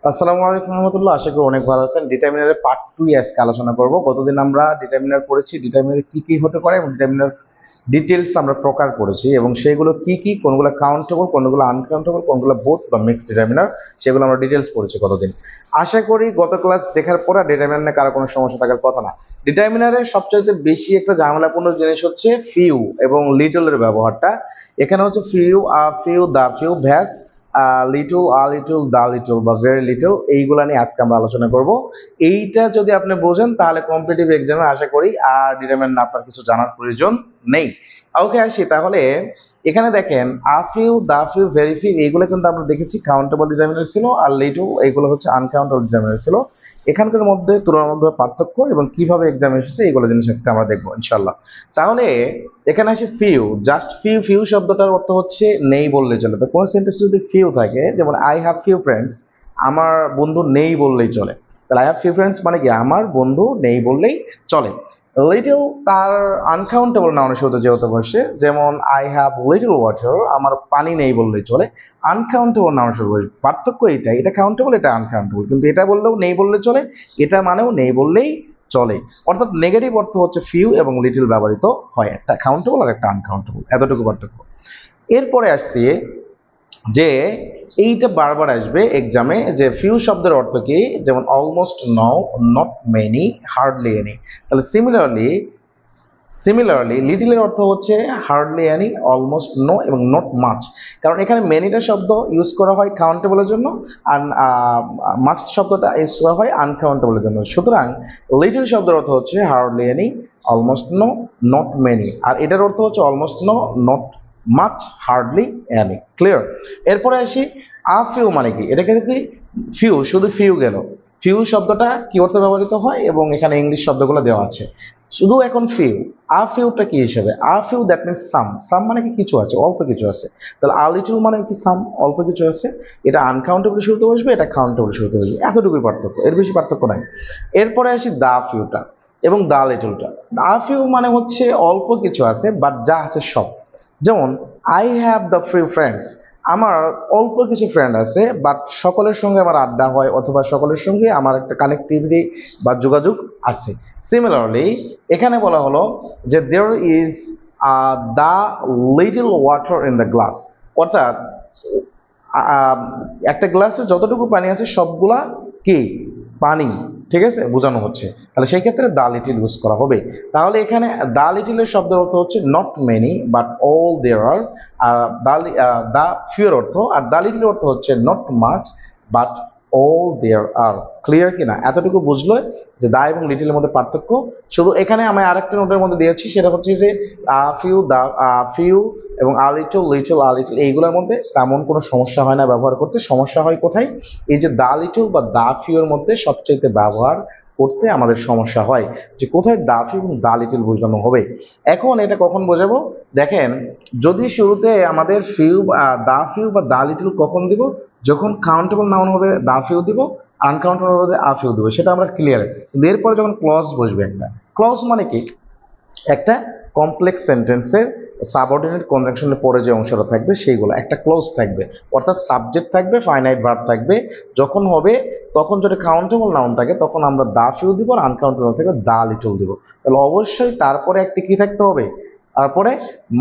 আসসালামু আলাইকুম রহমতুল্লাহ। আশা করি অনেক ভালো আছেন। ডিটারমিনারের পার্ট 2 আজকে আলোচনা করব। গতদিন আমরা ডিটারমিনার পড়েছি, ডিটারমিনার কি কি হতে পারে এবং ডিটারমিনার ডিটেলস আমরা প্রকার করেছি এবং সেগুলো কি কি, কোনগুলো কাউন্টেবল, কোনগুলো আনকাউন্টেবল, কোনগুলো বোথ বা মিক্সড ডিটারমিনার, সেগুলো আমরা ডিটেলস পড়েছি গতদিন। আশা করি গত ক্লাস দেখার পর ডিটারমিনার নিয়ে কারো কোনো সমস্যা থাকার কথা না। ডিটারমিনারের সবচেয়ে বেশি একটা ঝামেলাপূর্ণ জিনিস হচ্ছে ফিউ এবং লিটলের ব্যবহারটা। এখানে হচ্ছে ফিউ, ফিউ, দা ফিউ, ভ্যাস, লিটল, লিটল, দা লিটল বা ভেরি লিটল, এইগুলা নিয়ে আজকে আমরা আলোচনা করব। এইটা যদি আপনি বোঝেন তাহলে কম্পিটিটিভ এক্সামে আশা করি আর ডিটারমিনার আপনার কিছু জানার প্রয়োজন নেই। ওকে, আসি তাহলে। এখানে দেখেন a few, the few, very few, এইগুলো কিন্তু আমরা দেখেছি কাউন্টেবল ডিটারমিনার ছিল, আর লিটল এইগুলো হচ্ছে আনকাউন্টেবল ডিটারমিনার ছিল। এখানকার মধ্যে তুলনামূলক পার্থক্য এবং কিভাবে এক্সাম এসেছে এগুলো জিনিস আজকে আমরা দেখবো ইনশাল্লাহ। তাহলে এখানে আসে ফিউ, জাস্ট ফিউ। ফিউ শব্দটার অর্থ হচ্ছে নেই বললে চলে। তো কোন সেন্টেন্সে যদি ফিউ থাকে, যেমন আই হ্যাভ ফিউ ফ্রেন্ডস, আমার বন্ধু নেই বললেই চলে। তাহলে আই হ্যাভ ফিউ ফ্রেন্ডস মানে কি আমার বন্ধু নেই বললেই চলে। লিটল তার আনকাউন্টেবল নাউনের সাথে যেহেতু বসে, যেমন আই হ্যাভ লিটল ওয়াটার, আমার পানি নেই বললেই চলে। আনকাউন্টেবল নাউনের সাথে বসে, পার্থক্য এটা, এটা কাউন্টেবল, এটা আনকাউন্টেবল, কিন্তু এটা বললেও নেই বললে চলে, এটা মানেও নেই বললেই চলে। অর্থাৎ নেগেটিভ অর্থ হচ্ছে ফিউ এবং লিটল ব্যবহৃত হয়, একটা কাউন্টেবল আর একটা আনকাউন্টেবল, এতটুকু পার্থক্য। এরপরে আসছে যে এইটা বারবার আসবে এক্সামে, যে ফিউ শব্দের অর্থ কি, যেমন almost, now, not many, hardly any. তাহলে সিমিলারলি লিটিলের অর্থ হচ্ছে হার্ডলি এনি, অলমোস্ট নো এবং নট মাচ। কারণ এখানে মেনিটা শব্দ ইউজ করা হয় কাউন্টেবলের জন্য, আর মাস্ট শব্দটা ইউজ করা হয় আনকাউন্টেবলের জন্য। সুতরাং লিটিল শব্দের অর্থ হচ্ছে hardly any, almost no, not many, আর এটার অর্থ হচ্ছে almost no, not much, hardly any. Clear? এরপরে আসি ফিউ মানে কি। এটাকে কি ফিউ, শুধু ফিউ গেল। ফিউ শব্দটা কি অর্থে ব্যবহৃত হয় এবং এখানে ইংলিশ শব্দগুলো দেওয়া আছে। শুধু এখন ফিউ, ফিউটা কি হিসেবে? ফিউ দ্যাট মিনস সাম। সাম মানে কি কিছু আছে, অল্প কিছু আছে। তাহলে লিটল মানে কি সাম, অল্প কিছু আছে। এটা আনকাউন্টেবল শুরুতে বসবে, এটা কাউন্টেবল শুরুতে বসবে, এতটুকুই পার্থক্য, এর বেশি পার্থক্য নাই। এরপরে আসি দা ফিউটা এবং দা লিটলটা। দা ফিউ মানে হচ্ছে অল্প কিছু আছে বাট যা আছে সব। যেমন I have the few friends, আমার অল্প কিছু ফ্রেন্ড আছে বাট সকলের সঙ্গে আমার আড্ডা হয়, অথবা সকলের সঙ্গে আমার একটা কানেক্টিভিটি বা যোগাযোগ আছে। সিমিলারলি এখানে বলা হলো যে there is the little water in the glass, অর্থাৎ একটা গ্লাসে যতটুকু পানি আছে সবগুলা কি পানি, ঠিক আছে, বোঝানো হচ্ছে। তাহলে সেই ক্ষেত্রে দা লিটিল ইউজ করা হবে। তাহলে এখানে দা লিটিলের শব্দের অর্থ হচ্ছে not many but all there are, the ফিউর অর্থ, আর দা লিটিল অর্থ হচ্ছে not much but all there are. Clear কিনা? এতটুকু বুঝলো যে দা এবং লিটিলের মধ্যে পার্থক্য। শুধু এখানে আমি আরেকটা নোটের মধ্যে দিয়েছি, সেটা হচ্ছে যে ফিউ, দা ফিউ এবং লিটল, লিটল, লিটল, এইগুলোর মধ্যে তেমন কোনো সমস্যা হয় না ব্যবহার করতে। সমস্যা হয় কোথায়? এই যে দা লিটল বা দা ফিউর মধ্যে সবচাইতে ব্যবহার করতে আমাদের সমস্যা হয়, যে কোথায় দা ফিউ এবং দা লিটল বোঝানো হবে। এখন এটা কখন বোঝাবো? দেখেন, যদি শুরুতে আমাদের দা ফিউ বা দা লিটল কখন দিব? যখন কাউন্টেবল নাউন হবে দা ফিউ দিব, আনকাউন্টেবল হবে ফিউ দিব, সেটা আমরা ক্লিয়ার। কিন্তু এরপরে যখন ক্লজ বসবে, একটা ক্লজ মানে কি, একটা কমপ্লেক্স সেন্টেন্সের সাবঅর্ডিনেট কনজাংশনের পরে যে অংশটা থাকবে সেইগুলো একটা ক্লোজ থাকবে, অর্থাৎ সাবজেক্ট থাকবে, ফাইনাইট ভার্ব থাকবে। যখন হবে তখন যদি কাউন্টেবল নাউন থাকে তখন আমরা দা ফিউ দিব, আর আনকাউন্টেবল থাকবে দা লিটল দিব। তাহলে অবশ্যই তারপরে একটা কি থাকতে হবে? তারপরে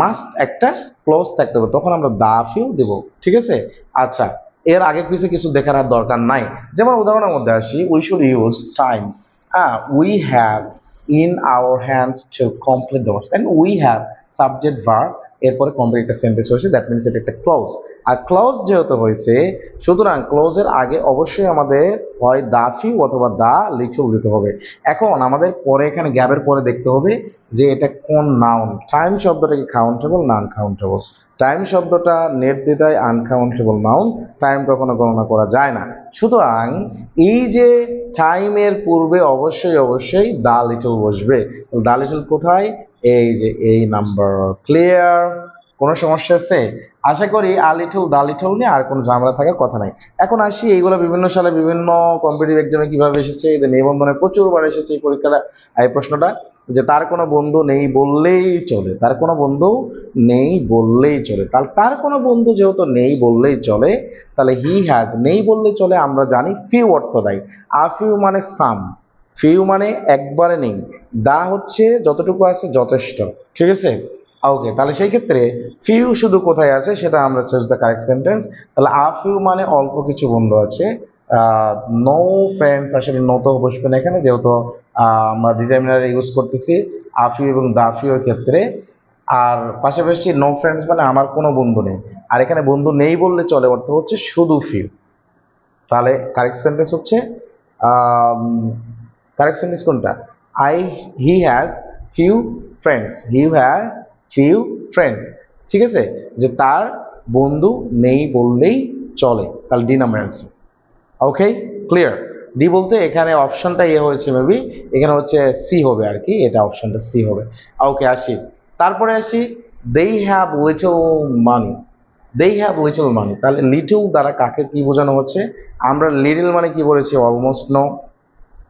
মাস্ট একটা ক্লোজ থাকতে হবে, তখন আমরা দা ফিউ দিব। ঠিক আছে? আচ্ছা, এর আগে পিছিয়ে কিছু দেখার আর দরকার নাই। যেমন উদাহরণের মধ্যে আসি, we should use time. We have in our hands to complete the words, and we have subject verb, এরপরে কমপ্লিট একটা সেন্টেন্স হয়েছে, দ্যাট মিনস এটা একটা ক্লজ। আর ক্লজ যেহেতু হয়েছে, সুতরাং ক্লজের আগে অবশ্যই আমাদের হয় দা ফিউ অথবা দা লিটল দিতে হবে। এখন আমাদের পরে এখানে গ্যাপের পরে দেখতে হবে যে এটা কোন নাউন। টাইম শব্দটা কি কাউন্টেবল না আনকাউন্টেবল? টাইম শব্দটা নির্দ্বিধায় আনকাউন্টেবল নাউন, টাইম কখনো গণনা করা যায় না। সুতরাং এই যে টাইমের পূর্বে অবশ্যই অবশ্যই দা লিটল বসবে। দা লিটল কোথায়? এই যে এই নাম্বার। ক্লিয়ার? কোনো সমস্যা আছে? আশা করি লিটল দা লিটল নিয়ে আর কোনো ঝামেলা থাকার কথা নাই। এখন আসি এইগুলো বিভিন্ন সালে বিভিন্ন কম্পিটিটিভ এক্সামে কিভাবে এসেছে, এদের নিবন্ধনে প্রচুরবার এসেছে এই পরীক্ষাটা, এই প্রশ্নটা। যে তার কোনো বন্ধু নেই বললেই চলে, তার কোনো বন্ধু নেই বললেই চলে। তাহলে তার কোনো বন্ধু যেহেতু নেই বললেই চলে, তাহলে হি হ্যাজ নেই বললেই চলে, আমরা জানি ফিউ অর্থ দেয়। আ ফিউ মানে সাম, ফিউ মানে একবারে নেই, দা হচ্ছে যতটুকু আছে যথেষ্ট, ঠিক আছে। ওকে, তাহলে সেই ক্ষেত্রে ফিউ শুধু কোথায় আছে সেটা আমরা চুজ দ্য কারেক্ট সেন্টেন্স। তাহলে আ ফিউ মানে অল্প কিছু বন্ধু আছে। নো ফ্রেন্ডস, আসলে নো তো বসবে না এখানে, যেহেতু আমরা ডিটারমিনার ইউজ করতেছি আ ফিউ এবং দা ফিউ এর ক্ষেত্রে। আর পাশাপাশি নো ফ্রেন্ডস মানে আমার কোনো বন্ধু নেই, আর এখানে বন্ধু নেই বললে চলে, অর্থ হচ্ছে শুধু ফিউ। তাহলে কারেক্ট সেন্টেন্স হচ্ছে কারেক্ট সেন্টেন্স কোনটা? I he has few friends, he has few friends, ঠিক আছে, যে তার বন্ধু নেই বললেই চলে। তাহলে ডি নাম্বার অ্যান্সার। ওকে, ক্লিয়ার। ডি বলতে এখানে অপশনটা ইয়ে হয়েছে মেবি, এখানে হচ্ছে সি হবে আর কি, এটা অপশনটা সি হবে। ওকে, আসি তারপরে আসি, they have little money, they have little money. তাহলে লিটল দ্বারা কাকে কি বোঝানো হচ্ছে? আমরা লিটল মানে কি বলেছি? অলমোস্ট নো,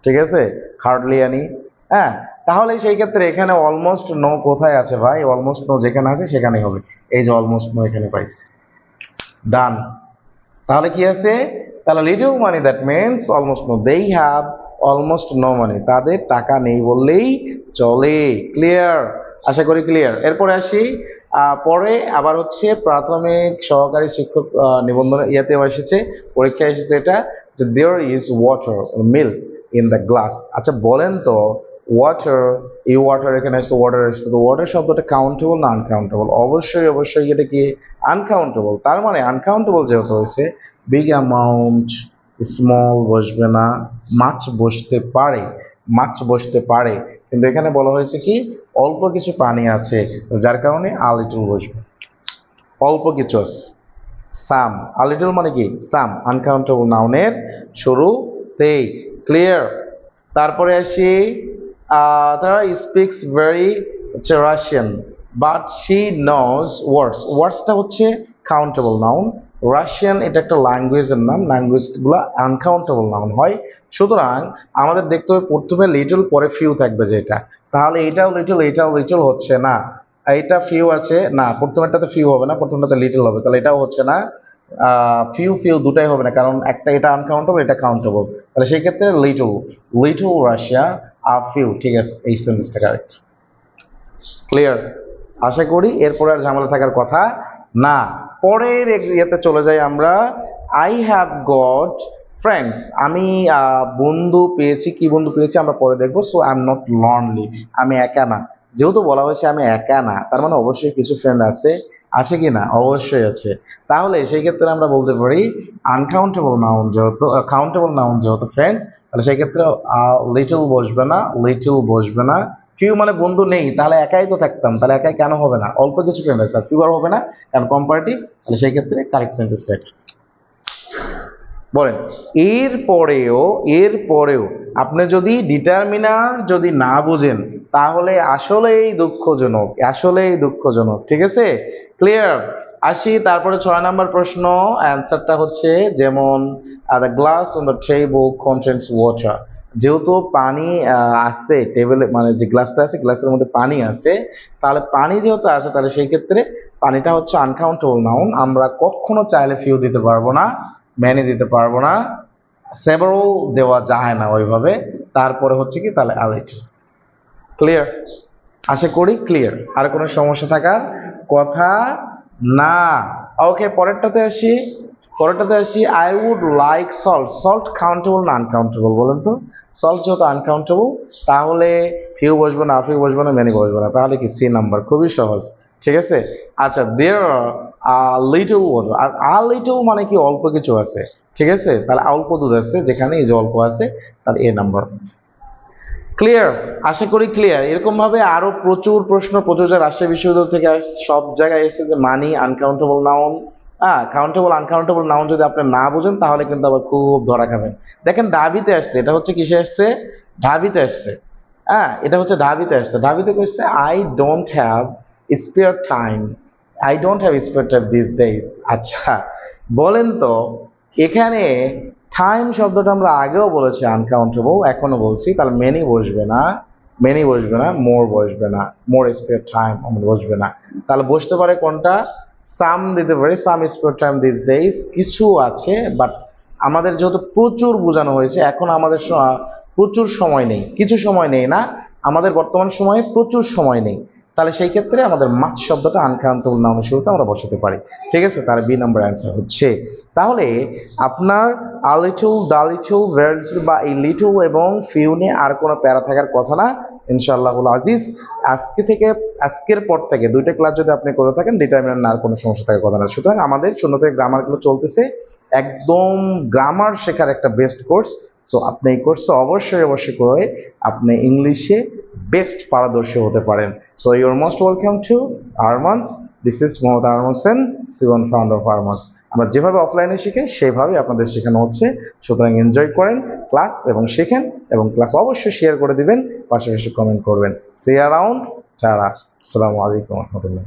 ঠিক আছে, হার্ডলি আনি। হ্যাঁ, তাহলে সেই ক্ষেত্রে এখানে অলমোস্ট নো কোথায় আছে ভাই? অলমোস্ট নো যেখানে আছে সেখানেই হবে। এই যে অলমোস্ট নো এখানে পাইছি, ডান। তাহলে কি আছে? তাহলে little money, that means almost no, they have almost no money, তাদের টাকা নেই বললেই চলে। ক্লিয়ার? আশা করি ক্লিয়ার। এরপরে আসি পরে আবার হচ্ছে প্রাথমিক সহকারী শিক্ষক নিবন্ধন ইয়াতেও এসেছে, পরীক্ষায় এসেছে এটা, যে there is water milk in the glass. আচ্ছা বলেন তো, ওয়াটার, এই ওয়াটার এখানে এসে ওয়াটার এসছে, তো ওয়াটার শব্দটা কাউন্টেবল না আনকাউন্টেবল? অবশ্যই অবশ্যই এটা কি আনকাউন্টেবল। তার মানে আনকাউন্টেবল যেহেতু হয়েছে, বিগ অ্যামাউন্ট, স্মল বসবে না, মাছ বসতে পারে, মাছ বসতে পারে, কিন্তু এখানে বলা হয়েছে কি অল্প কিছু পানি আছে, যার কারণে আ লিটল বসবে, অল্প কিছু আছে। সাম, আ লিটল মানে কি সাম, আনকাউন্টেবল নাউনের শুরুতেই। ক্লিয়ার? তারপরে আসি তারা speaks very Russian but she knows words, ওয়ার্ডসটা হচ্ছে কাউন্টেবল নাউন, রাশিয়ান এটা একটা ল্যাঙ্গুয়েজের নাম, ল্যাঙ্গুয়েজগুলো আনকাউন্টেবল নাউন হয়। সুতরাং আমাদের দেখতে হবে প্রথমে লিটল পরে ফিউ থাকবে যেটা, তাহলে এটাও লিটল এটাও লিটল হচ্ছে না, এইটা ফিউ আছে না, প্রথমেরটাতে ফিউ হবে না, প্রথমটাতে লিটল হবে, তাহলে এটাও হচ্ছে না। ফিউ ফিউ দুটাই হবে না, কারণ একটা এটা আনকাউন্টেবল এটা কাউন্টেবল, তাহলে সেই ক্ষেত্রে লিটল, লিটল রাশিয়া আর ফিউ, ঠিক আছে, এই সেন্টেন্সটা কারেক্ট। ক্লিয়ার? আশা করি এরপরে আর ঝামেলা থাকার কথা না। পরের ইয়েতে চলে যাই আমরা, আই হ্যাভ গট ফ্রেন্ডস, আমি বন্ধু পেয়েছি, কি বন্ধু পেয়েছি আমরা পরে দেখবো। So I am not lonely, আমি একা না, যেহেতু বলা হয়েছে আমি একা না, তার মানে অবশ্যই কিছু ফ্রেন্ড আছে, আছে কি না? অবশ্যই আছে। তাহলে সেই ক্ষেত্রে আমরা বলতে পারি আনকাউন্টেবল নাউন যেহেতু, কাউন্টেবল নাউন যেহেতু ফ্রেন্ডস, তাহলে সেই ক্ষেত্রে লিটল বসবে না, লিটল বসবে না। ফিউ মানে বন্ধু নেই, তাহলে একাই তো থাকতাম, তাহলে একাই কেন হবে না? অল্প কিছু ফ্রেন্ড আছে, ফিউ আর হবে না, কারণ কম্পারেটিভ, তাহলে সেই ক্ষেত্রে কারেক্ট সেন্টেন্সটা বলেন। এরপরেও, এরপরেও আপনি যদি ডিটারমিনার যদি না বুঝেন, তাহলে আসলেই দুঃখজনক, আসলেই দুঃখজনক, ঠিক আছে। ক্লিয়ার? আসি তারপরে 6 নম্বর প্রশ্ন, অ্যান্সারটা হচ্ছে যেমন the glass on the table contains water, যেহেতু পানি আছে টেবিলে, মানে যে গ্লাসটা আছে গ্লাসের মধ্যে পানি আছে, তাহলে পানি যেহেতু আছে, তাহলে সেই ক্ষেত্রে পানিটা হচ্ছে আনকাউন্টেবল নাউন, আমরা কখনো চাইলে ফিউ দিতে পারবো না, মেনে দিতে পারবো না, সেভারাল দেওয়া যায় না ওইভাবে। তারপরে হচ্ছে কি তাহলে আলিটি। ক্লিয়ার? আশা করি ক্লিয়ার, আর কোনো সমস্যা থাকার কথা না। ওকে, পরেরটাতে আসি, পরেরটাতে আসি, I would like salt, salt countable না আনকাউন্টেবল বলেন তো? সল্ট যেহেতু আনকাউন্টেবল, তাহলে ফিউ বসবে না, ফিউ বসবে না, মেনি বসবে না, তাহলে কি সি নাম্বার, খুবই সহজ, ঠিক আছে। আচ্ছা, দেয়ার লিটল ওয়াটার, আর আ লিটল মানে কি অল্প কিছু আছে, ঠিক আছে, তাহলে অল্প দুধ আছে, যেখানে এই যে অল্প আছে, তাহলে এ নাম্বার। ক্লিয়ার? আশা করি ক্লিয়ার। এরকম ভাবে আরো প্রচুর প্রশ্ন, প্রচুর রাজশাহী বিশ্ববিদ্যালয় থেকে সব জায়গায় এসেছে যে money uncountable noun, countable uncountable noun যদি আপনি না বুঝেন তাহলে কিন্তু আবার খুব ধরা খাবেন। দেখেন ঢাবিতে আসছে, এটা হচ্ছে কিসে আসছে? ঢাবিতে আসছে। এটা হচ্ছে ঢাবিতে আসছে, ঢাবিতে কইছে I don't have spare time, I don't have spare time this days. আচ্ছা বলেন তো, এখানে টাইম শব্দটা আমরা আগেও বলেছি আনকাউন্টেবল, এখনো বলছি, তাহলে মেনি বসবে না, মেনি বসবে না, মোর বসবে না, মোর স্পেয়ার টাইম আমরা বসবে না। তাহলে বসতে পারে কোনটা? সাম দিতে পারি, সাম স্পেয়ার টাইম দিস ডেইজ, কিছু আছে, বাট আমাদের যেহেতু প্রচুর বোঝানো হয়েছে, এখন আমাদের প্রচুর সময় নেই, কিছু সময় নেই না, আমাদের বর্তমান সময়ে প্রচুর সময় নেই। তাহলে সেই ক্ষেত্রে আমাদের মাছ শব্দটা আনকাউন্টেবল নাউনের শুরুতে আমরা বসাতে পারি। ঠিক আছে, তার বি নম্বর অ্যান্সার হচ্ছে। তাহলে আপনার a little, the little, very little বা এই লিটল এবং ফিউ নিয়ে আর কোনো প্যারা থাকার কথা না ইনশাআল্লাহুল আজিজ। আজকের পর থেকে 2টা ক্লাস যদি আপনি করে থাকেন ডিটারমিনেন্ট না আর কোনো সমস্যা থাকার কথা না। সুতরাং আমাদের শূন্য থেকে গ্রামারগুলো চলতেছে, একদম গ্রামার শেখার একটা বেস্ট কোর্স। সো আপনি এই কোর্সে অবশ্যই করে আপনি ইংলিশে বেস্ট পারদর্শী হতে পারেন। So your most welcome to Armans. This is Mohammad Arman Hossain, সিওয়ান ফাউন্ডার অফ আরমান্স। আমরা যেভাবে অফলাইনে শিখি সেইভাবে আপনাদের শেখানো হচ্ছে। সুতরাং এনজয় করেন ক্লাস এবং শেখেন, এবং ক্লাস অবশ্যই শেয়ার করে দিবেন, পাশাপাশি কমেন্ট করবেন। সি অ্যারাউন্ড, টাটা, আসসালামু আলাইকুম রহমতুল্লাহ।